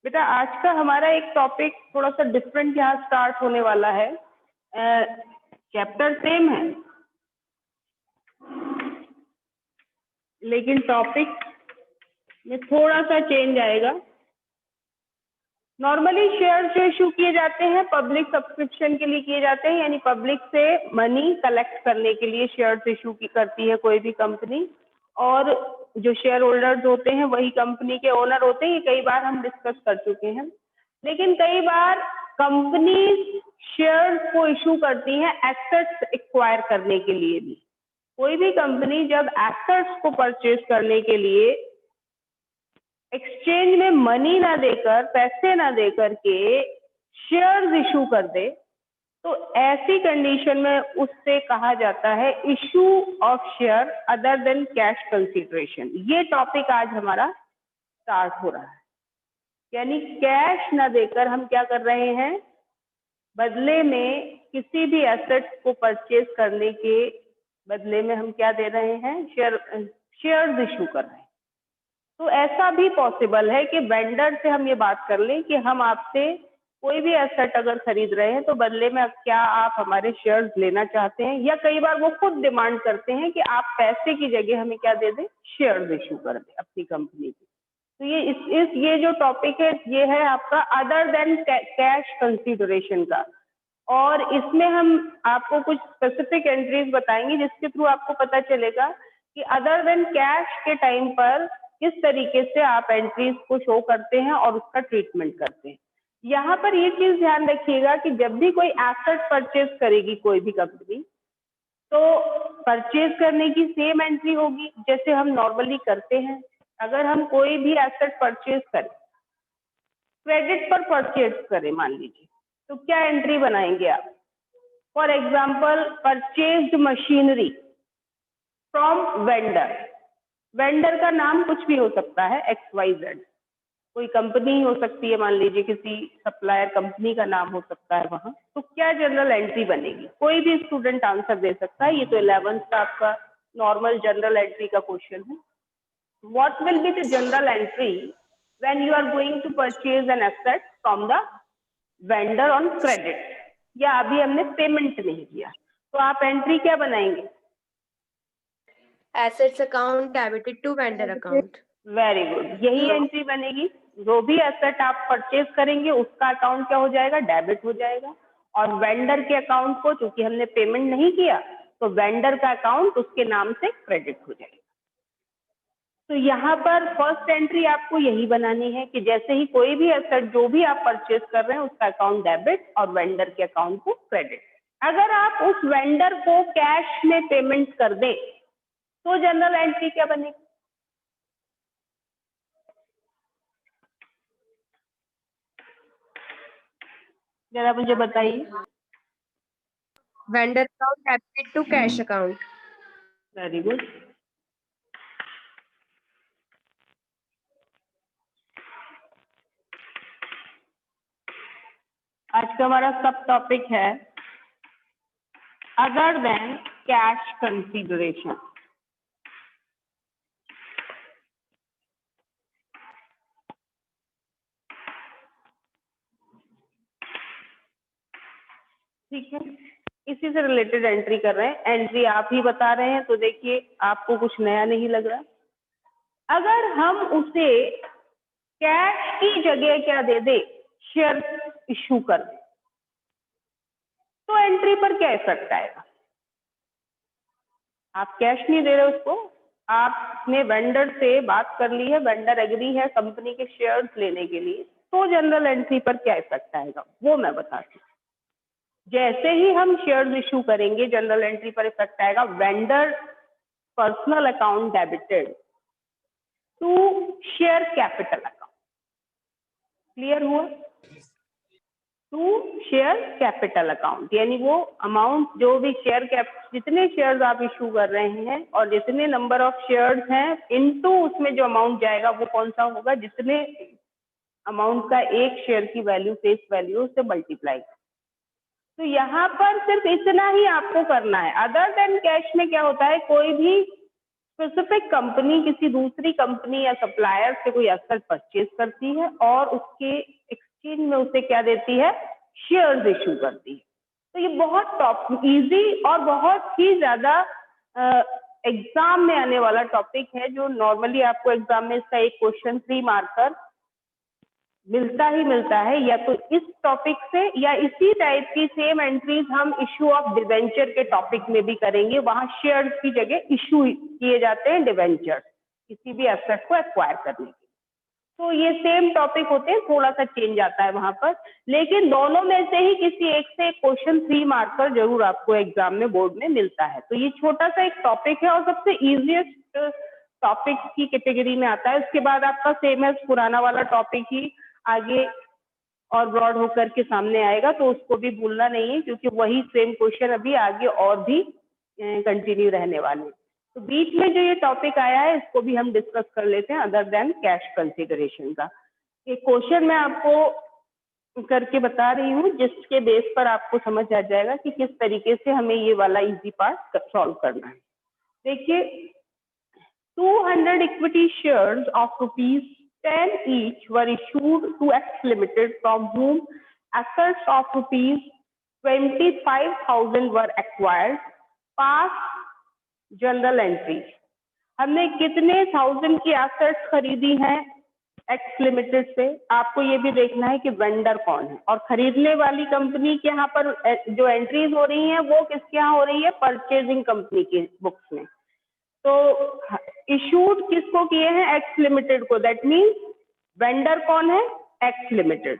बेटा आज का हमारा एक टॉपिक थोड़ा सा डिफरेंट यहाँ स्टार्ट होने वाला है। चैप्टर सेम है लेकिन टॉपिक में थोड़ा सा चेंज आएगा। नॉर्मली शेयर जो इशू किए जाते हैं पब्लिक सब्सक्रिप्शन के लिए किए जाते हैं, यानी पब्लिक से मनी कलेक्ट करने के लिए शेयर्स इशू की करती है कोई भी कंपनी, और जो शेयर होल्डर्स होते हैं वही कंपनी के ओनर होते हैं। ये कई बार हम डिस्कस कर चुके हैं। लेकिन कई बार कंपनी शेयर्स को इशू करती हैं एसेट्स एक्वायर करने के लिए भी। कोई भी कंपनी जब एसेट्स को परचेज करने के लिए एक्सचेंज में मनी ना देकर, पैसे ना देकर के शेयर्स इशू कर दे, तो ऐसी कंडीशन में उससे कहा जाता है issue of share other than cash consideration. ये टॉपिक आज हमारा स्टार्ट हो रहा है, यानी कैश ना देकर हम क्या कर रहे हैं, बदले में किसी भी एसेट को परचेज करने के बदले में हम क्या दे रहे हैं, शेयर्स इशू कर रहे हैं। तो ऐसा भी पॉसिबल है कि वेंडर से हम ये बात कर लें कि हम आपसे कोई भी एसेट अगर खरीद रहे हैं तो बदले में क्या आप हमारे शेयर्स लेना चाहते हैं, या कई बार वो खुद डिमांड करते हैं कि आप पैसे की जगह हमें क्या दे दें, शेयर्स इशू कर दें अपनी कंपनी की। तो ये जो टॉपिक है ये है आपका अदर देन कैश कंसीडरेशन का, और इसमें हम आपको कुछ स्पेसिफिक एंट्रीज बताएंगे जिसके थ्रू आपको पता चलेगा कि अदर देन कैश के टाइम पर किस तरीके से आप एंट्रीज को शो करते हैं और उसका ट्रीटमेंट करते हैं। यहाँ पर ये चीज ध्यान रखिएगा कि जब भी कोई एसेट परचेज करेगी कोई भी कंपनी, तो परचेज करने की सेम एंट्री होगी जैसे हम नॉर्मली करते हैं। अगर हम कोई भी एसेट परचेज करें, क्रेडिट पर परचेज करें मान लीजिए, तो क्या एंट्री बनाएंगे आप? For example purchased machinery from vendor. Vendor का नाम कुछ भी हो सकता है, XYZ, कोई कंपनी हो सकती है, मान लीजिए किसी सप्लायर कंपनी का नाम हो सकता है वहां। तो क्या जनरल एंट्री बनेगी? कोई भी स्टूडेंट आंसर दे सकता है, ये तो 11th का आपका नॉर्मल जनरल एंट्री का क्वेश्चन है। What will be the general entry when you are going to purchase an asset from the vendor on credit, या अभी हमने पेमेंट नहीं किया, तो आप एंट्री क्या बनाएंगे? Assets account debited to vendor account. Very good, यही एंट्री बनेगी। जो भी एसेट आप परचेज करेंगे उसका अकाउंट क्या हो जाएगा, डेबिट हो जाएगा, और वेंडर के अकाउंट को चूंकि हमने पेमेंट नहीं किया तो वेंडर का अकाउंट उसके नाम से क्रेडिट हो जाएगा। तो यहाँ पर फर्स्ट एंट्री आपको यही बनानी है कि जैसे ही कोई भी एसेट जो भी आप परचेज कर रहे हैं उसका अकाउंट डेबिट और वेंडर के अकाउंट को क्रेडिट। अगर आप उस वेंडर को कैश में पेमेंट कर दें तो जनरल एंट्री क्या बनेगी? जरा मुझे बताइए। Vendor account debited to cash account. Very good. आज का हमारा सब टॉपिक है अदर देन कैश कंसीडरेशन। ठीक है, इसी से रिलेटेड एंट्री कर रहे हैं। एंट्री आप ही बता रहे हैं तो देखिए आपको कुछ नया नहीं लग रहा। अगर हम उसे कैश की जगह क्या दे दे, शेयर इशू कर दे, तो एंट्री पर क्या इफेक्ट आएगा? आप कैश नहीं दे रहे उसको, आपने वेंडर से बात कर ली है, वेंडर एग्री है कंपनी के शेयर्स लेने के लिए, तो जनरल एंट्री पर क्या इफेक्ट आएगा वो मैं बताती हूँ। जैसे ही हम शेयर्स इशू करेंगे जनरल एंट्री पर इफेक्ट आएगा vendor personal account debited to share capital account. Clear हुआ? टू शेयर कैपिटल अकाउंट, यानी वो अमाउंट जो भी जितने शेयर्स आप इशू कर रहे हैं और जितने नंबर ऑफ शेयर्स हैं इनटू उसमें जो अमाउंट जाएगा वो कौन सा होगा, जितने अमाउंट का एक शेयर की वैल्यू फेस वैल्यू से मल्टीप्लाई। तो यहाँ पर सिर्फ इतना ही आपको करना है। अदर देन कैश में क्या होता है, कोई भी स्पेसिफिक कंपनी किसी दूसरी कंपनी या सप्लायर से कोई एसेट परचेज करती है और उसके एक्सचेंज में उसे क्या देती है, शेयर्स इशू करती है। तो ये बहुत इजी और बहुत ही ज्यादा एग्जाम में आने वाला टॉपिक है, जो नॉर्मली आपको एग्जाम में इसका एक क्वेश्चन 3 मार्कर मिलता ही मिलता है, या तो इस टॉपिक से या इसी टाइप की सेम एंट्रीज हम इशू ऑफ डिवेंचर के टॉपिक में भी करेंगे। वहां शेयर्स की जगह इशू किए जाते हैं डिवेंचर्स, किसी भी एसेट को एक्वायर करने के। तो ये सेम टॉपिक होते हैं, थोड़ा सा चेंज आता है वहां पर, लेकिन दोनों में से ही किसी एक से एक क्वेश्चन 3 मार्कर जरूर आपको एग्जाम में बोर्ड में मिलता है। तो ये छोटा सा एक टॉपिक है और सबसे इजीएस्ट टॉपिक की कैटेगरी में आता है। उसके बाद आपका सेम है पुराना वाला टॉपिक ही आगे और ब्रॉड होकर के सामने आएगा, तो उसको भी भूलना नहीं है, क्योंकि वही सेम क्वेश्चन अभी आगे और भी कंटिन्यू रहने वाले हैं। तो बीच में जो ये टॉपिक आया है इसको भी हम डिस्कस कर लेते हैं, अदर देन कैश कंसिडरेशन का। एक क्वेश्चन मैं आपको करके बता रही हूँ, जिसके बेस पर आपको समझ आ जाएगा कि किस तरीके से हमें ये वाला इजी पार्ट सॉल्व करना है। देखिए, 200 equity shares of ₹10 each were issued to X Limited, from whom assets of ₹25,000 were acquired. Pass general entry. हमने कितने थाउजेंड की एसेट्स खरीदी हैं एक्स लिमिटेड से। आपको ये भी देखना है कि वेंडर कौन है, और खरीदने वाली कंपनी के यहाँ पर जो एंट्रीज हो रही हैं वो किसके यहाँ हो रही है, परचेजिंग कंपनी की बुक्स में। तो इशूड किसको किए हैं, एक्स लिमिटेड को, दैट मीन्स वेंडर कौन है, एक्स लिमिटेड।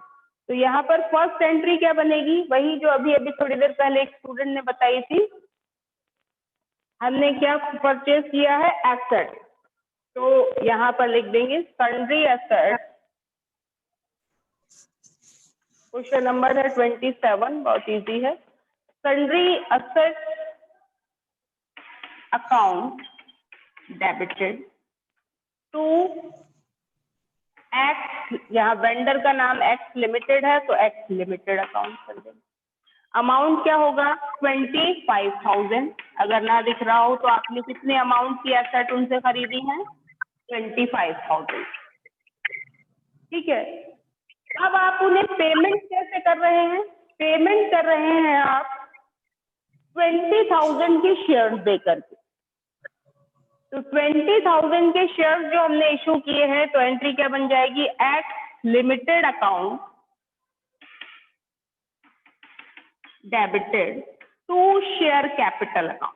तो यहाँ पर फर्स्ट एंट्री क्या बनेगी, वही जो अभी अभी थोड़ी देर पहले एक स्टूडेंट ने बताई थी, हमने क्या परचेज किया है, एसेट। तो यहाँ पर लिख देंगे सन्ड्री एसेट। क्वेश्चन नंबर है 27, बहुत इजी है। Sundry asset account debited to X, यहाँ वेंडर का नाम एक्स लिमिटेड है तो एक्स लिमिटेड अकाउंट कर देंगे। अमाउंट क्या होगा, 25,000। अगर ना दिख रहा हो तो आपने कितने अमाउंट की एसेट उनसे खरीदी है, 25,000। ठीक है, अब आप उन्हें पेमेंट कैसे कर रहे हैं, पेमेंट कर रहे हैं आप 20,000 के शेयर्स देकर के। तो 20,000 के शेयर्स जो हमने इशू किए हैं, तो एंट्री क्या बन जाएगी, X limited account debited to share capital account.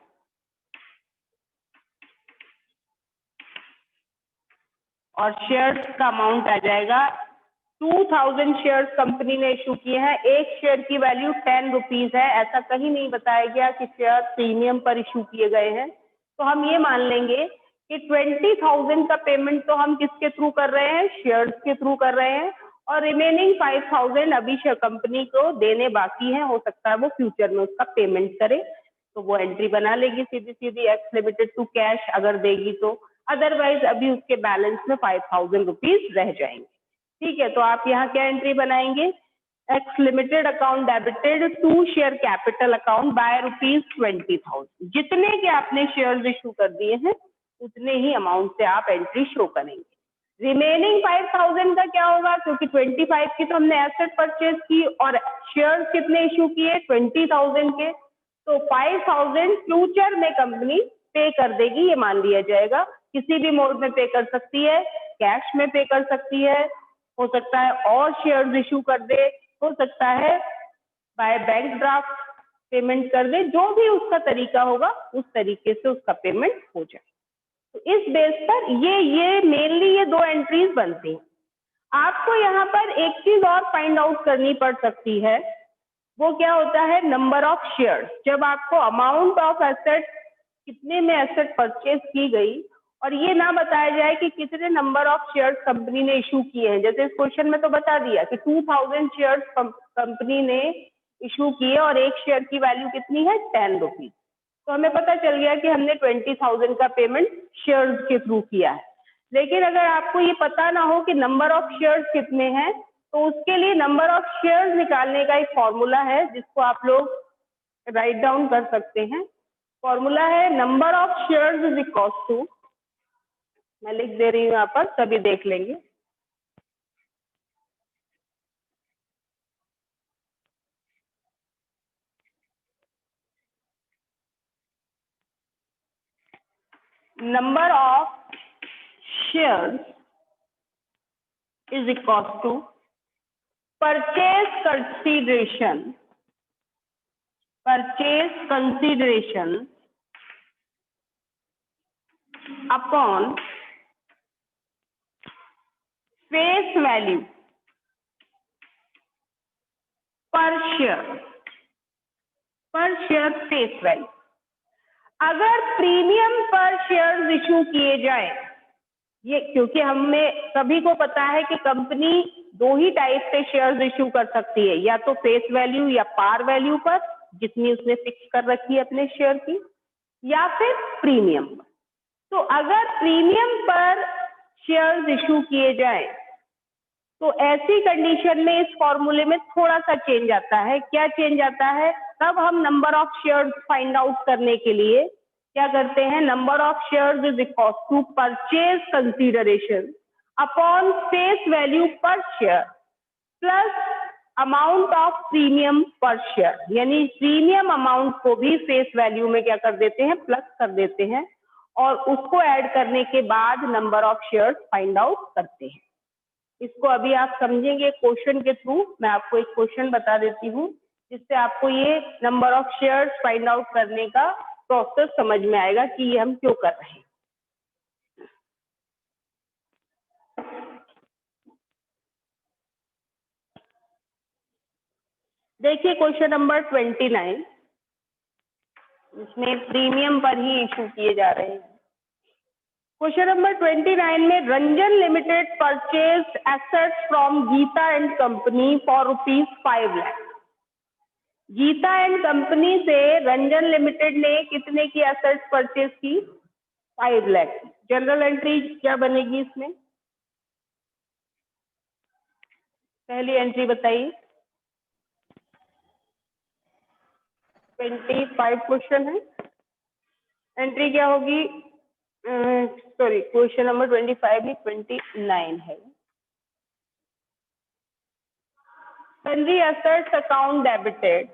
और शेयर्स का अमाउंट आ जाएगा 2,000 शेयर्स कंपनी ने इशू किए हैं। एक शेयर की वैल्यू 10 रुपीज है। ऐसा कहीं नहीं बताया गया कि शेयर प्रीमियम पर इशू किए गए हैं। तो हम ये मान लेंगे कि 20,000 का पेमेंट तो हम किसके थ्रू कर रहे हैं, शेयर्स के थ्रू कर रहे हैं, और रिमेनिंग 5,000 अभी कंपनी को देने बाकी है। हो सकता है वो फ्यूचर में उसका पेमेंट करे, तो वो एंट्री बना लेगी सीधी सीधी, एक्स लिमिटेड टू कैश अगर देगी तो। अदरवाइज अभी उसके बैलेंस में 5,000 रुपीज रह जाएंगे। ठीक है, तो आप यहाँ क्या एंट्री बनाएंगे, X limited account debited to share capital account by ₹20,000। जितने के आपने शेयर्स इशू कर दिए हैं उतने ही अमाउंट से आप एंट्री शो करेंगे। रिमेनिंग 5,000 का क्या होगा, क्योंकि 25 की तो हमने एसेट परचेज की और शेयर्स कितने इशू किए, 20,000 के। तो 5,000 फ्यूचर में कंपनी पे कर देगी, ये मान लिया जाएगा। किसी भी मोड में पे कर सकती है, कैश में पे कर सकती है, हो सकता है और शेयर्स इशू कर दे, हो सकता है बाय बैंक ड्राफ्ट पेमेंट कर दे। जो भी उसका तरीका होगा उस तरीके से उसका पेमेंट हो जाए। तो इस बेस पर ये मेनली ये दो एंट्रीज बनती हैं। आपको यहाँ पर एक चीज और फाइंड आउट करनी पड़ सकती है, वो क्या होता है, नंबर ऑफ शेयर्स। जब आपको अमाउंट ऑफ एसेट, कितने में एसेट परचेज की गई, और ये ना बताया जाए कि कितने नंबर ऑफ शेयर्स कंपनी ने इशू किए हैं। जैसे इस क्वेश्चन में तो बता दिया कि 2,000 शेयर्स कंपनी ने इशू किए और एक शेयर की वैल्यू कितनी है, 10 रुपीज। तो हमें पता चल गया कि हमने 20,000 का पेमेंट शेयर्स के थ्रू किया है। लेकिन अगर आपको ये पता ना हो कि नंबर ऑफ शेयर्स कितने हैं, तो उसके लिए नंबर ऑफ शेयर्स निकालने का एक फॉर्मूला है, जिसको आप लोग राइट डाउन कर सकते हैं। फॉर्मूला है number of shares is equal to मैं लिख दे रही हूँ यहाँ पर, सभी देख लेंगे। Number of shares is equals to purchase consideration upon face value per share face value। अगर प्रीमियम पर शेयर इशू किए जाए, ये क्योंकि हमें सभी को पता है कि कंपनी दो ही टाइप से शेयर्स इशू कर सकती है, या तो फेस वैल्यू या पार वैल्यू पर जितनी उसने फिक्स कर रखी है अपने शेयर की, या फिर प्रीमियम पर। तो अगर प्रीमियम पर शेयर्स इशू किए जाए तो ऐसी कंडीशन में इस फॉर्मूले में थोड़ा सा चेंज आता है। क्या चेंज आता है? तब हम number of shares find out करने के लिए क्या करते हैं, number of shares is equal to purchase consideration upon face value per share plus amount of premium per share, यानी प्रीमियम अमाउंट को भी फेस वैल्यू में क्या कर देते हैं, प्लस कर देते हैं, और उसको ऐड करने के बाद number of shares find out करते हैं। इसको अभी आप समझेंगे क्वेश्चन के थ्रू। मैं आपको एक क्वेश्चन बता देती हूँ जिससे आपको ये number of shares find out करने का प्रोसेस समझ में आएगा कि ये हम क्यों कर रहे हैं। देखिए क्वेश्चन नंबर 29, इसमें प्रीमियम पर ही इशू किए जा रहे हैं। क्वेश्चन नंबर 29 में Ranjan limited purchase assets from Geeta and company for ₹5 lakh. Geeta and company से रंजन लिमिटेड ने कितने की एसेट्स परचेज की? 5 लाख। जनरल एंट्री क्या बनेगी इसमें? पहली एंट्री बताइए। 25 क्वेश्चन है, एंट्री क्या होगी? सॉरी, क्वेश्चन नंबर 25 नहीं 29 है। Sundry assets account debited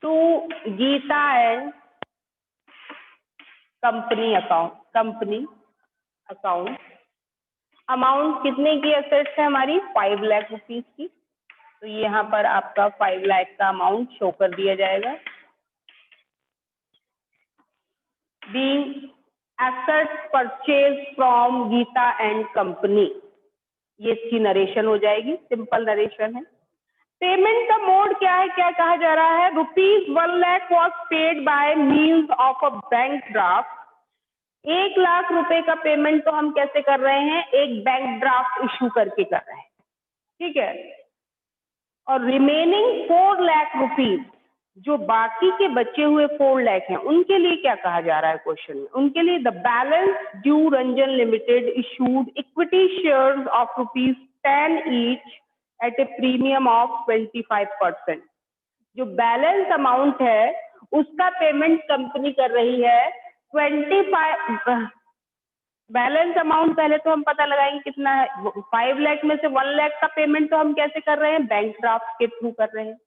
to Geeta and company account. Amount कितने की एसेट्स है हमारी? 5 लाख रुपीज की। तो यहाँ पर आपका 5 लाख का अमाउंट शो कर दिया जाएगा। Being assets purchase from Geeta and company, ये इसकी नरेशन हो जाएगी, सिंपल नरेशन है। पेमेंट का मोड क्या है, क्या कहा जा रहा है? ₹1 lakh was paid by means of a bank draft. 1 lakh रुपए का पेमेंट तो हम कैसे कर रहे हैं? एक बैंक ड्राफ्ट इशू करके कर रहे हैं, ठीक है। और रिमेनिंग 4 लाख रुपीज, जो बाकी के बचे हुए 4 लाख हैं, उनके लिए क्या कहा जा रहा है क्वेश्चन में? उनके लिए the balance due Ranjan limited issued equity shares of ₹10 each eight A premium of 25%। जो बैलेंस अमाउंट है उसका पेमेंट कंपनी कर रही है 25। बैलेंस अमाउंट पहले तो हम पता लगाएंगे कितना है। 5 लाख में से 1 लाख का पेमेंट तो हम कैसे कर रहे हैं? बैंक ड्राफ्ट के थ्रू कर रहे हैं।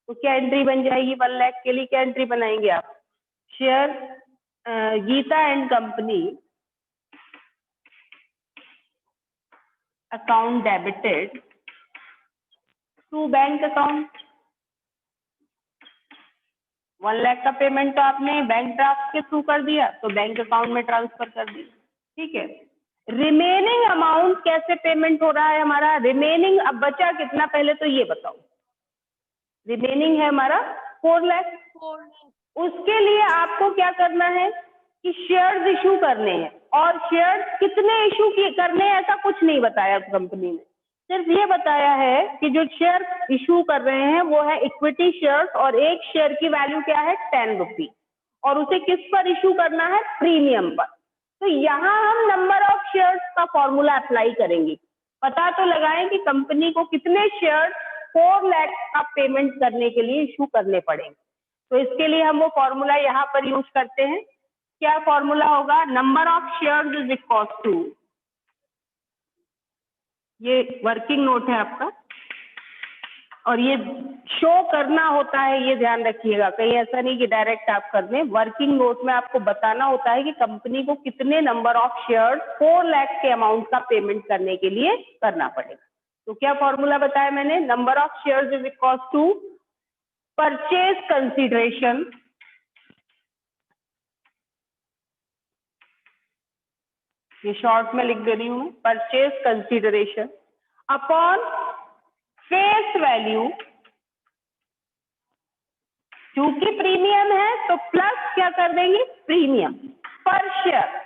तो क्या एंट्री बन जाएगी? 1 लाख के लिए क्या एंट्री बनाएंगे आप? Share Geeta and company account debited to bank account. 1 lakh का पेमेंट तो आपने बैंक ड्राफ्ट के थ्रू कर दिया, तो बैंक अकाउंट में ट्रांसफर कर दिया, ठीक है। रिमेनिंग अमाउंट कैसे पेमेंट हो रहा है हमारा? रिमेनिंग अब बचा कितना पहले तो ये बताओ। रिमेनिंग है हमारा 4 लाख। उसके लिए आपको क्या करना है कि शेयर्स इशू करने हैं, और शेयर्स कितने इशू करने हैं ऐसा कुछ नहीं बताया कंपनी ने। सिर्फ ये बताया है कि जो शेयर इशू कर रहे हैं वो है इक्विटी शेयर्स, और एक शेयर की वैल्यू क्या है? 10 रुपीज, और उसे किस पर इशू करना है? प्रीमियम पर। तो यहाँ हम नंबर ऑफ शेयर्स का फॉर्मूला अप्लाई करेंगे। पता तो लगाएं कि कंपनी को कितने शेयर्स 4 लाख का पेमेंट करने के लिए इशू करने पड़ेंगे। तो इसके लिए हम वो फॉर्मूला यहाँ पर यूज करते हैं। क्या फॉर्मूला होगा? Number of shares is equal to, ये वर्किंग नोट है आपका, और ये शो करना होता है, ये ध्यान रखिएगा, कहीं ऐसा नहीं कि डायरेक्ट आप कर दें। वर्किंग नोट में आपको बताना होता है कि कंपनी को कितने नंबर ऑफ शेयर्स 4 लाख के अमाउंट का पेमेंट करने के लिए करना पड़ेगा। तो क्या फॉर्मूला बताया मैंने? Number of shares is equal to purchase consideration ये शॉर्ट में लिख दे रही हूं, purchase consideration upon face value, क्योंकि प्रीमियम है तो प्लस क्या कर देंगे? प्रीमियम पर शेयर,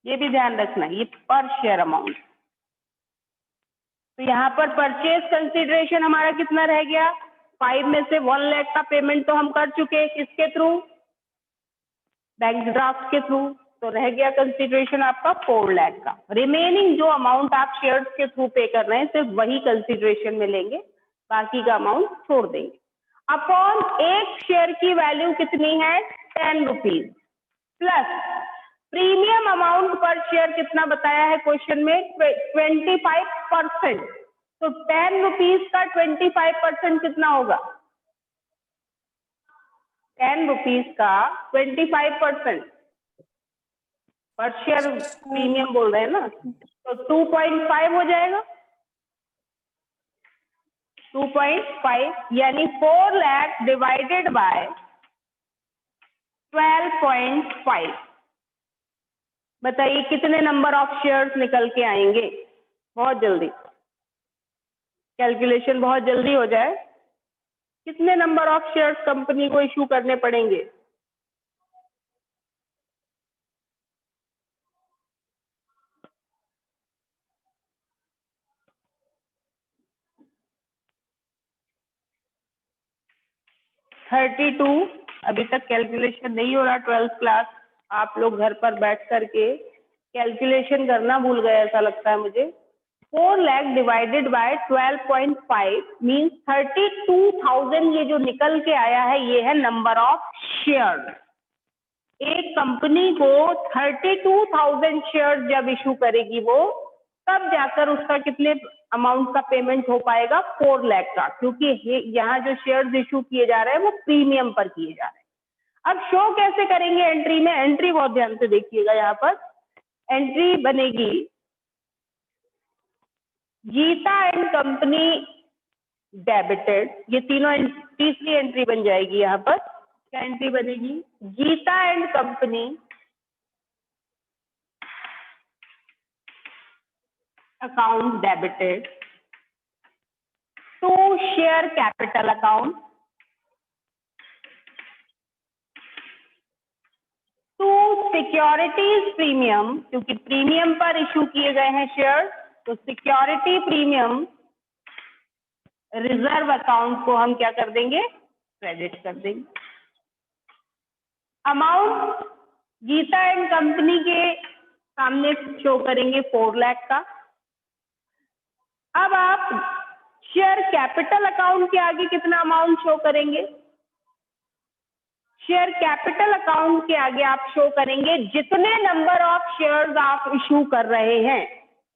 ये भी ध्यान रखना, ये पर शेयर अमाउंट। तो यहाँ पर परचेज कंसीडरेशन हमारा कितना रह गया? 5 में से 1 लाख का पेमेंट तो हम कर चुके, किसके थ्रू? बैंक ड्राफ्ट के थ्रू। तो रह गया कंसीडरेशन आपका 4 लाख का। रिमेनिंग जो अमाउंट आप शेयर्स के थ्रू पे कर रहे हैं सिर्फ वही कंसीडरेशन में लेंगे, बाकी का अमाउंट छोड़ देंगे। अपॉन एक शेयर की वैल्यू कितनी है? 10 रुपीज, प्लस प्रीमियम अमाउंट पर शेयर कितना बताया है क्वेश्चन में? 25%। तो 10 रुपीज का 25% कितना होगा? 10 रुपीज का 25% पर शेयर प्रीमियम बोल रहे हैं ना, तो 2.5 हो जाएगा। 2.5 यानी 4 लाख डिवाइडेड बाय 12.5। बताइए कितने नंबर ऑफ शेयर्स निकल के आएंगे? बहुत जल्दी कैलकुलेशन, बहुत जल्दी हो जाए। कितने नंबर ऑफ शेयर्स कंपनी को इशू करने पड़ेंगे? Thirty two. अभी तक कैलकुलेशन नहीं हो रहा 12th क्लास, आप लोग घर पर बैठ करके कैलकुलेशन करना भूल गए ऐसा लगता है मुझे। 4 लाख डिवाइडेड बाय 12.5 मीन्स 32,000, ये जो निकल के आया है ये है नंबर ऑफ शेयर। एक कंपनी को 32,000 शेयर जब इशू करेगी वो, तब जाकर उसका कितने अमाउंट का पेमेंट हो पाएगा? 4 लाख का, क्योंकि यहाँ जो शेयर्स इशू किए जा रहे हैं वो प्रीमियम पर किए जा रहे हैं। अब शो कैसे करेंगे एंट्री में? एंट्री बहुत ध्यान से देखिएगा, यहाँ पर एंट्री बनेगी गीता एंड कंपनी डेबिटेड, ये तीनों तीसरी एंट्री बन जाएगी। यहाँ पर क्या एंट्री बनेगी? Geeta and company account debited to share capital account to securities premium, क्योंकि प्रीमियम पर इशू किए गए हैं शेयर, तो सिक्योरिटी प्रीमियम रिजर्व अकाउंट को हम क्या कर देंगे? क्रेडिट कर देंगे। अमाउंट गीता एंड कंपनी के सामने शो करेंगे 4 लाख का। अब आप शेयर कैपिटल अकाउंट के आगे कितना अमाउंट शो करेंगे? शेयर कैपिटल अकाउंट के आगे आप शो करेंगे जितने नंबर ऑफ शेयर्स आप इशू कर रहे हैं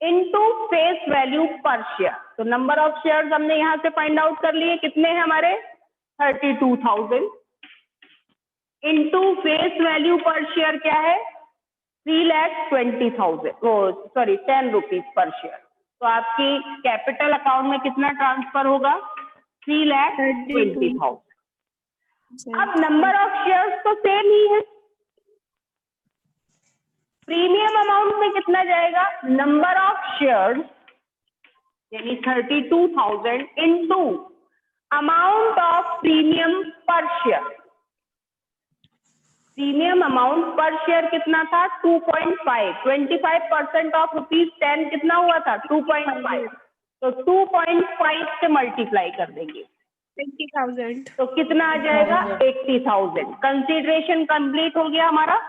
into face value per share. तो नंबर ऑफ शेयर्स हमने यहां से फाइंड आउट कर लिए, कितने हैं हमारे? 32,000 into face value per share क्या है? 3,20,000, सॉरी 10 रुपीज पर शेयर। तो आपकी कैपिटल अकाउंट में कितना ट्रांसफर होगा? 3,20,000। अब नंबर ऑफ शेयर्स तो सेम ही है, प्रीमियम अमाउंट में कितना जाएगा? नंबर ऑफ शेयर्स यानी 32,000 into amount of premium per share. Premium amount पर शेयर कितना था? 2.5। 25% ऑफ ₹10 कितना हुआ था? 2.5। तो 2.5 से मल्टीप्लाई कर देंगे 20,000। तो कितना आ जाएगा? 80,000। कंसीडरेशन कंप्लीट हो गया हमारा।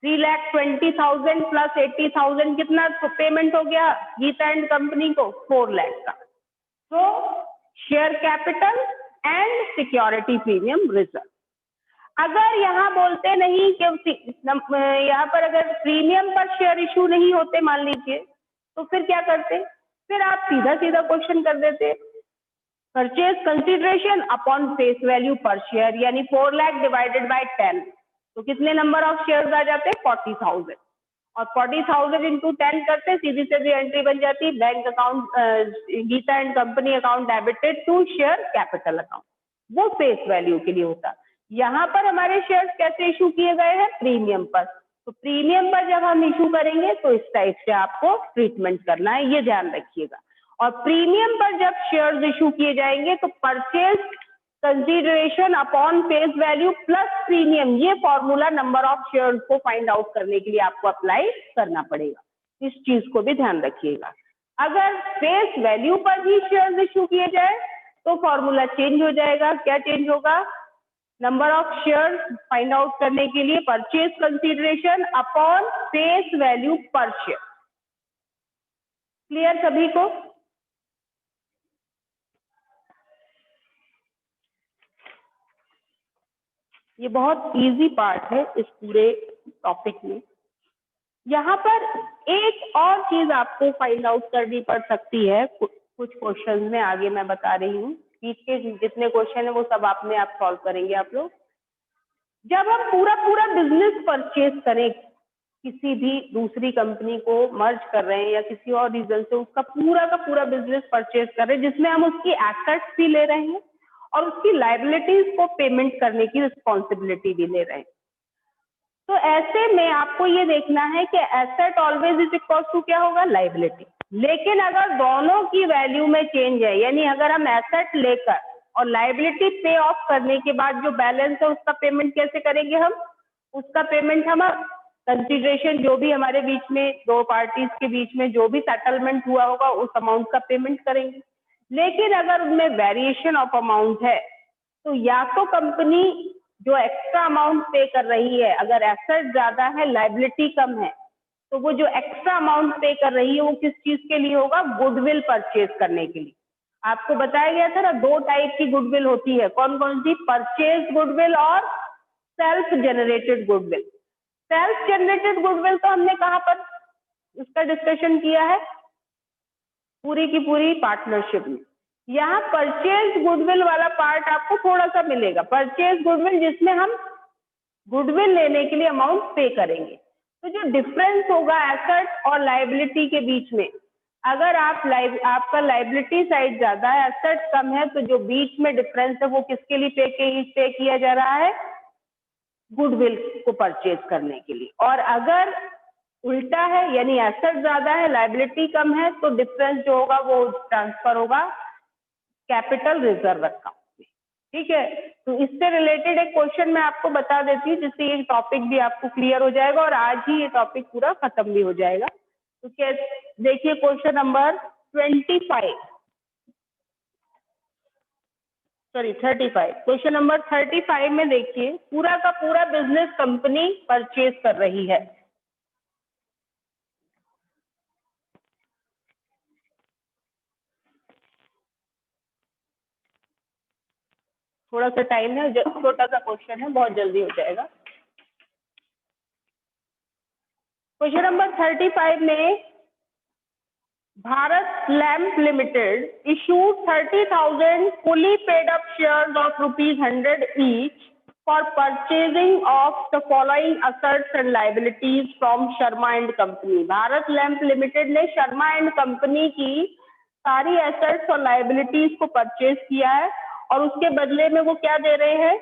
3,20,000 प्लस 80,000 कितना पेमेंट हो गया गीता एंड कंपनी को? 4 लाख का। तो share capital and security premium reserve. अगर यहाँ बोलते नहीं कि यहाँ पर अगर प्रीमियम पर शेयर इशू नहीं होते मान लीजिए, तो फिर क्या करते? फिर आप सीधा सीधा क्वेश्चन कर देते, purchase consideration upon face value per share, यानी 4 लाख डिवाइडेड बाय 10, तो कितने नंबर ऑफ शेयर्स आ जाते? 40,000, और 40,000 इंटू 10 करते, सीधी सीधी एंट्री बन जाती, bank account Geeta and company account debited to share capital account, वो फेस वैल्यू के लिए होता। यहाँ पर हमारे शेयर्स कैसे इशू किए गए हैं? प्रीमियम पर। तो प्रीमियम पर जब हम इशू करेंगे तो इस टाइप से आपको ट्रीटमेंट करना है, ये ध्यान रखिएगा। और प्रीमियम पर जब शेयर्स इशू किए जाएंगे तो purchase consideration upon face value plus premium, ये फॉर्मूला नंबर ऑफ शेयर्स को फाइंड आउट करने के लिए आपको अप्लाई करना पड़ेगा, इस चीज को भी ध्यान रखिएगा। अगर फेस वैल्यू पर ही शेयर्स इशू किए जाए तो फॉर्मूला चेंज हो जाएगा। क्या चेंज होगा? Number of shares find out करने के लिए purchase consideration upon face value per share. Clear सभी को? ये बहुत इजी पार्ट है इस पूरे टॉपिक में। यहाँ पर एक और चीज आपको फाइंड आउट करनी पड़ सकती है कुछ क्वेश्चन में, आगे मैं बता रही हूँ। बीच के जितने क्वेश्चन है वो सब आपने आप सॉल्व करेंगे आप लोग। जब हम पूरा बिजनेस परचेज करें, किसी भी दूसरी कंपनी को मर्ज कर रहे हैं या किसी और रीजन से उसका का पूरा बिजनेस परचेज कर रहे हैं, जिसमें हम उसकी एसेट्स भी ले रहे हैं और उसकी लायबिलिटीज को पेमेंट करने की रिस्पॉन्सिबिलिटी भी ले रहे हैं, तो ऐसे में आपको ये देखना है कि asset always is equal to क्या होगा? लायबिलिटी। लेकिन अगर दोनों की वैल्यू में चेंज है, यानी अगर हम एसेट लेकर और लायबिलिटी पे ऑफ करने के बाद जो बैलेंस है उसका पेमेंट कैसे करेंगे हम? उसका पेमेंट हम कंसिडरेशन जो भी हमारे बीच में दो पार्टीज के बीच में जो भी सेटलमेंट हुआ होगा उस अमाउंट का पेमेंट करेंगे। लेकिन अगर उनमें वेरिएशन ऑफ अमाउंट है तो या तो कंपनी जो एक्स्ट्रा अमाउंट पे कर रही है, अगर एसेट ज्यादा है लायबिलिटी कम है, तो वो जो एक्स्ट्रा अमाउंट पे कर रही है वो किस चीज के लिए होगा? गुडविल परचेज करने के लिए। आपको बताया गया था ना, दो टाइप की गुडविल होती है, कौन कौन सी? परचेज गुडविल और self generated goodwill. Self generated goodwill तो हमने कहाँ पर इसका डिस्कशन किया है? पूरी की पूरी पार्टनरशिप में। यहाँ परचेज गुडविल वाला पार्ट आपको थोड़ा सा मिलेगा, परचेज गुडविल जिसमें हम गुडविल लेने के लिए अमाउंट पे करेंगे। तो जो डिफरेंस होगा एसेट और लायबिलिटी के बीच में, अगर आपका लायबिलिटी साइड ज्यादा है, एसेट कम है, तो जो बीच में डिफरेंस है वो किसके लिए पे किया जा रहा है? गुडविल को परचेज करने के लिए। और अगर उल्टा है, यानी एसेट ज्यादा है लायबिलिटी कम है, तो डिफरेंस जो होगा वो ट्रांसफर होगा कैपिटल रिजर्व अकाउंट में। ठीक है, तो इससे रिलेटेड एक क्वेश्चन मैं आपको बता देती हूँ जिससे ये टॉपिक भी आपको क्लियर हो जाएगा और आज ही ये टॉपिक पूरा खत्म भी हो जाएगा। तो क्या देखिए क्वेश्चन नंबर 35 क्वेश्चन नंबर 35 में देखिए, पूरा का पूरा बिजनेस कंपनी परचेज कर रही है। थोड़ा सा टाइम है, छोटा सा क्वेश्चन है, बहुत जल्दी हो जाएगा। क्वेश्चन नंबर 35 में Bharat lamp limited issued 30,000 fully paid up shares of ₹100 each for purchasing of the following assets and liabilities from Sharma and Company। Bharat lamp limited ने शर्मा एंड कंपनी की सारी एसेट्स और लाइबिलिटीज को परचेज किया है और उसके बदले में वो क्या दे रहे हैं?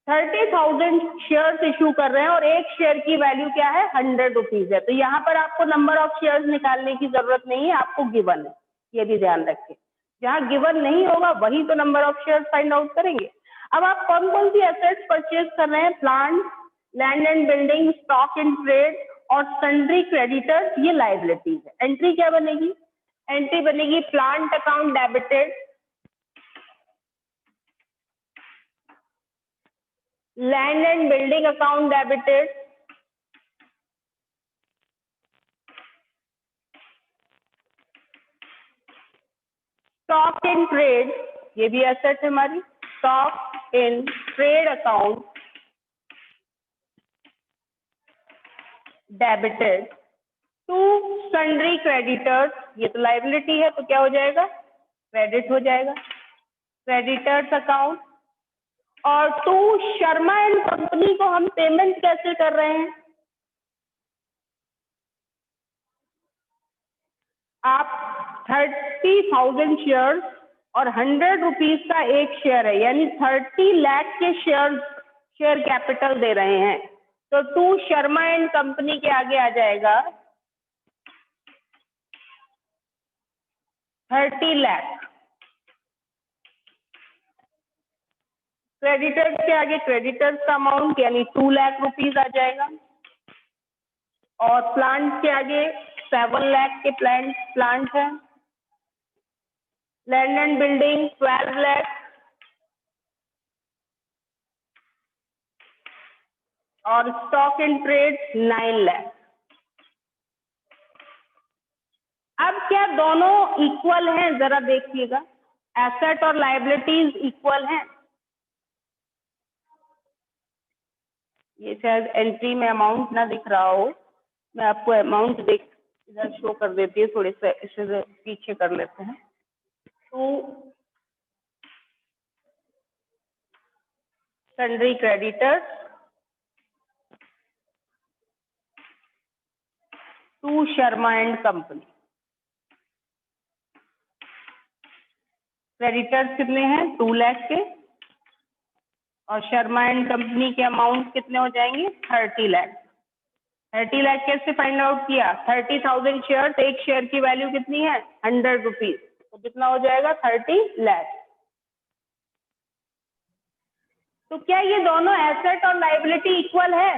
30,000 शेयर्स इशू कर रहे हैं और एक शेयर की वैल्यू क्या है? 100 रुपीज है। तो यहाँ पर आपको नंबर ऑफ शेयर्स निकालने की जरूरत नहीं है, आपको गिवन है, ये भी ध्यान रखें। जहाँ गिवन नहीं होगा वही तो number of shares find out करेंगे। अब आप कौन कौन सी एसेट्स परचेज कर रहे हैं? Plant, land and building, stock in trade और सन्ड्री क्रेडिटर्स, ये लाइबिलिटीज है। एंट्री क्या बनेगी? एंट्री बनेगी plant account debited, land and building account debited, stock in trade, ये भी एसेट है हमारी, stock in trade account debited to sundry creditors, ये तो लाइबिलिटी है तो क्या हो जाएगा, क्रेडिट हो जाएगा, क्रेडिटर्स अकाउंट। और टू शर्मा एंड कंपनी को हम पेमेंट कैसे कर रहे हैं, आप 30,000 शेयर और 100 रुपीज का एक शेयर है, यानी 30 लाख के शेयर कैपिटल दे रहे हैं, तो टू शर्मा एंड कंपनी के आगे आ जाएगा 30 लाख। क्रेडिटर्स के आगे क्रेडिटर्स का अमाउंट यानी 2 लाख रुपीज आ जाएगा, और प्लांट के आगे 7 लाख के प्लांट है, लैंड एंड बिल्डिंग 12 लाख, और स्टॉक इन ट्रेड 9 लाख। अब क्या दोनों इक्वल हैं, जरा देखिएगा, एसेट और लायबिलिटीज इक्वल हैं। ये शायद एंट्री में अमाउंट ना दिख रहा हो, मैं आपको अमाउंट देख इधर शो कर देती है, थोड़े से इसे पीछे कर लेते हैं। तो sundry creditors to Sharma and company, creditors कितने हैं 2 लाख के, और शर्मा एंड कंपनी के अमाउंट कितने हो जाएंगे 30 लाख। 30 लाख कैसे फाइंड आउट किया, 30,000 शेयर, एक शेयर की वैल्यू कितनी है 100 रुपीज, तो कितना हो जाएगा 30 लाख। तो क्या ये दोनों एसेट और लायबिलिटी इक्वल है,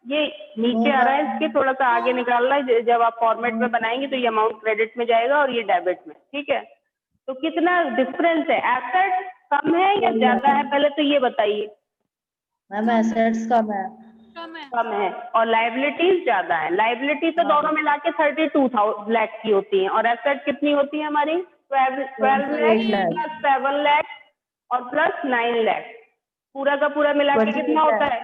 ये नीचे आ रहा है, इसके थोड़ा सा आगे निकालना है, जब आप फॉर्मेट में बनाएंगे तो ये अमाउंट क्रेडिट में जाएगा और ये डेबिट में, ठीक है। तो कितना डिफरेंस है, एसेट कम है या ज्यादा है, पहले तो ये बताइए। मैम एसेट्स कम है। कम है, और लायबिलिटीज ज्यादा है। लायबिलिटी तो दोनों मिला के 32 लाख की होती है, और एसेट कितनी होती है हमारी 12 लाख प्लस 7 लाख और प्लस 9 लाख, पूरा का पूरा मिला के कितना होता है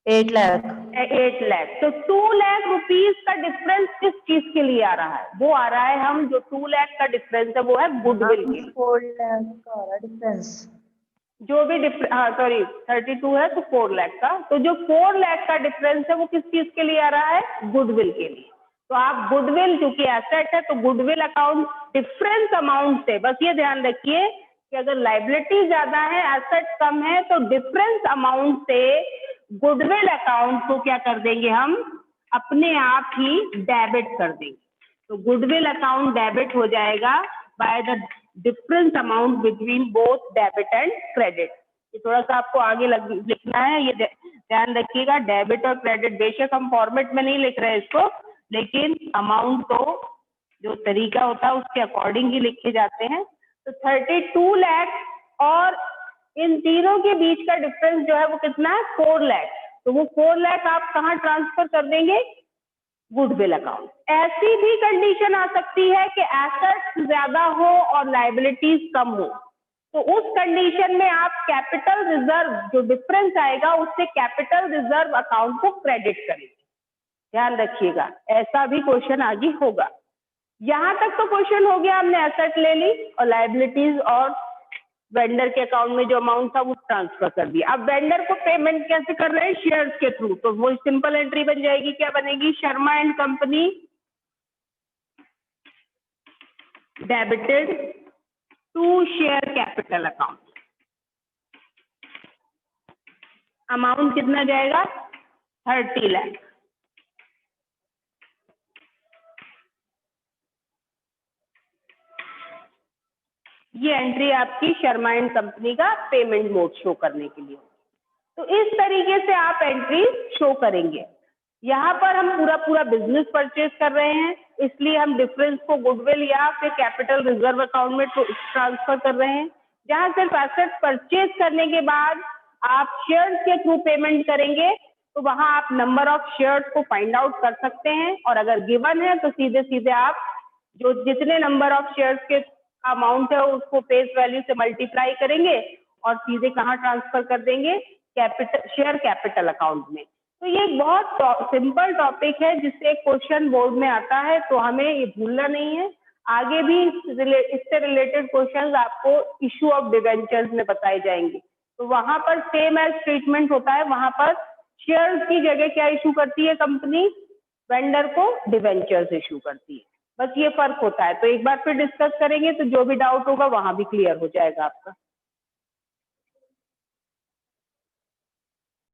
8 लाख। 8 लाख। तो 2 लाख रुपीज का डिफरेंस किस चीज के लिए आ रहा है, वो आ रहा है, हम जो 2 लाख का डिफरेंस है वो है गुडविल के लिए। 4 लाख का डिफरेंस, जो भी हाँ सॉरी 32 है तो 4 लाख का, तो जो 4 लाख का डिफरेंस है वो किस चीज के लिए आ रहा है, गुडविल के लिए। तो आप गुडविल, क्योंकि एसेट है तो गुडविल अकाउंट डिफरेंस अमाउंट से, बस ये ध्यान रखिए कि अगर लायबिलिटी ज्यादा है एसेट कम है तो डिफरेंस अमाउंट से गुडविल अकाउंट को क्या कर देंगे, हम अपने आप ही डेबिट कर देंगे। तो गुडविल अकाउंट डेबिट हो जाएगा by the difference amount between both debit and credit. ये थोड़ा सा आपको आगे लिखना है, ये ध्यान रखिएगा। डेबिट और क्रेडिट बेशक हम फॉर्मेट में नहीं लिख रहे हैं इसको, लेकिन अमाउंट तो जो तरीका होता है उसके अकॉर्डिंग ही लिखे जाते हैं। तो 32 लाख और इन तीनों के बीच का डिफरेंस जो है वो कितना है 4 लाख। तो वो 4 लाख आप कहाँ ट्रांसफर कर देंगे, गुडविल अकाउंट। ऐसी भी कंडीशन आ सकती है कि एसेट्स ज्यादा हो और लायबिलिटीज कम हो, तो उस कंडीशन में आप कैपिटल रिजर्व, जो डिफरेंस आएगा उससे कैपिटल रिजर्व अकाउंट को क्रेडिट करेंगे। ध्यान रखिएगा, ऐसा भी क्वेश्चन आगे होगा। यहां तक तो क्वेश्चन हो गया, हमने एसेट ले ली और लायबिलिटीज और वेंडर के अकाउंट में जो अमाउंट था वो ट्रांसफर कर दिया। अब वेंडर को पेमेंट कैसे कर रहे हैं, शेयर्स के थ्रू, तो वो सिंपल एंट्री बन जाएगी, क्या बनेगी, Sharma and company debited to share capital account. Amount कितना जाएगा 30 लाख। ये एंट्री आपकी शर्मा एंड कंपनी का पेमेंट मोड शो करने के लिए। तो इस तरीके से आप एंट्री शो करेंगे। यहाँ पर हम पूरा बिजनेस परचेज कर रहे हैं, इसलिए हम डिफरेंस को गुडविल या फिर कैपिटल रिजर्व अकाउंट में ट्रांसफर कर रहे हैं। जहाँ सिर्फ एसेट परचेज करने के बाद आप शेयर्स के थ्रू पेमेंट करेंगे, तो वहां आप नंबर ऑफ शेयर्स को फाइंड आउट कर सकते हैं, और अगर गिवन है तो सीधे सीधे आप जो जितने नंबर ऑफ शेयर्स के अमाउंट है उसको फेस वैल्यू से मल्टीप्लाई करेंगे और सीधे कहाँ ट्रांसफर कर देंगे, कैपिटल शेयर कैपिटल अकाउंट में। तो ये एक बहुत सिंपल टॉपिक है जिससे क्वेश्चन बोर्ड में आता है, तो हमें ये भूलना नहीं है। आगे भी इससे रिलेटेड क्वेश्चंस आपको इशू ऑफ डिवेंचर्स में बताए जाएंगे, तो वहां पर सेम एज ट्रीटमेंट होता है। वहां पर शेयर्स की जगह क्या इशू करती है कंपनी, वेंडर को डिवेंचर्स इशू करती है, बस ये फर्क होता है। तो एक बार फिर डिस्कस करेंगे, तो जो भी डाउट होगा वहां भी क्लियर हो जाएगा आपका।